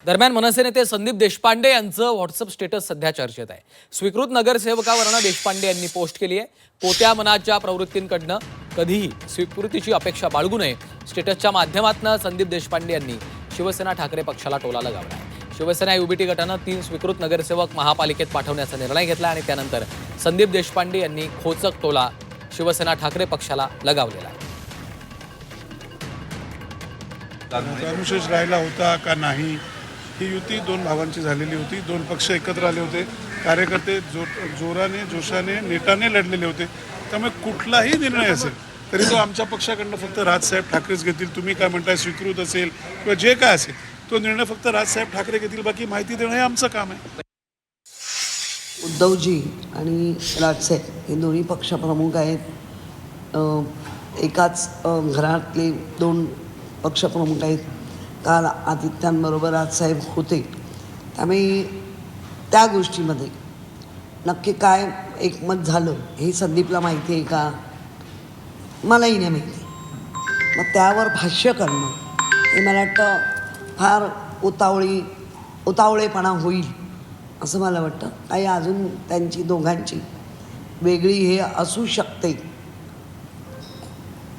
दरम्यान मनसे नेते संदीप देशपांडे यांचं व्हॉट्सअप स्टेटस सध्या चर्चेत आहे। स्वीकृत नगरसेवकावरनं देशपांडे यांनी पोस्ट केली आहे। पोत्या मनाच्या प्रवृत्तींकडनं कधीही स्वीकृतीची अपेक्षा बाळगू नये। स्टेटसच्या माध्यमातून संदीप देशपांडे यांनी शिवसेना ठाकरे पक्षाला टोला लगावला आहे। शिवसेना युबीटी गटानं 3 स्वीकृत नगरसेवक महापालिकेत पाठवण्याचा निर्णय घेतला आणि त्यानंतर संदीप देशपांडे यांनी खोचक टोला शिवसेना ठाकरे पक्षाला लगावलेला आहे। अनुशेष राहिला होता का नाही ही युती दोन भावांची झालेली होती। दोन पक्ष एकत्र आले होते, कार्यकर्ते जोराने जोशाने नेटाने लढलेले होते। त्यामुळे कुठलाही निर्णय असेल तरी तो आमच्या पक्षाकडनं फक्त राजसाहेब ठाकरेच घेतील। तुम्ही काय म्हणताय स्वीकृत असेल किंवा जे काय असेल तो निर्णय फक्त राजसाहेब ठाकरे घेतील, बाकी माहिती देणं हे आमचं काम आहे। उद्धवजी आणि राजसाहेब हे दोन्ही पक्षप्रमुख आहेत। एकाच घरातले दोन पक्षप्रमुख आहेत। काल आदित्यांबरोबर राजसाहेब होते, त्यामुळे त्या गोष्टीमध्ये नक्की काय एकमत झालं हे संदीपला माहिती आहे का, मलाही नाही माहिती। मग त्यावर भाष्य करणं हे मला वाटतं फार उतावळेपणा होईल असं मला वाटतं। काही अजून त्यांची दोघांची वेगळी हे असू शकते,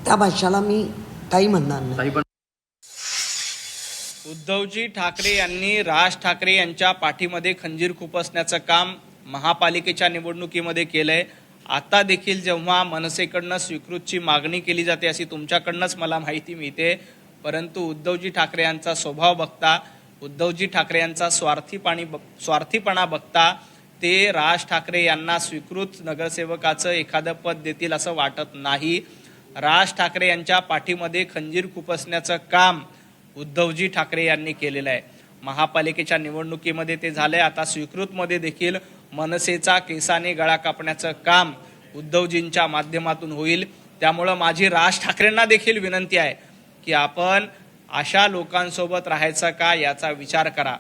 त्या भाष्याला मी काही म्हणणार नाही। उद्धवजी ठाकरे यांनी राज ठाकरे यांच्या पाठीमध्ये खंजीर खुपसण्याचं काम महापालिकेच्या निवडणुकीमध्ये केलंय। आता देखील जेव्हा मनसेकडनं स्वीकृतची मागणी केली जाते अशी तुमच्याकडनंच मला माहिती मिळते, परंतु उद्धवजी ठाकरे यांचा स्वभाव बघता, उद्धवजी ठाकरे यांचा स्वार्थीपणा बघता ते राज ठाकरे यांना स्वीकृत नगरसेवकाचं एखादं पद देतील असं वाटत नाही। राज ठाकरे यांच्या पाठीमध्ये खंजीर खुपसण्याचं काम उद्धवजी ठाकरे यांनी केलेलं आहे। महापालिकेच्या निवडणुकीमध्ये ते झालंय, आता स्वीकृतमध्ये देखील मनसेचा केसाने गळा कापण्याचं काम उद्धवजींच्या माध्यमातून होईल। त्यामुळं माझी राज ठाकरेंना देखील विनंती आहे की आपण अशा लोकांसोबत राहायचं का याचा विचार करा।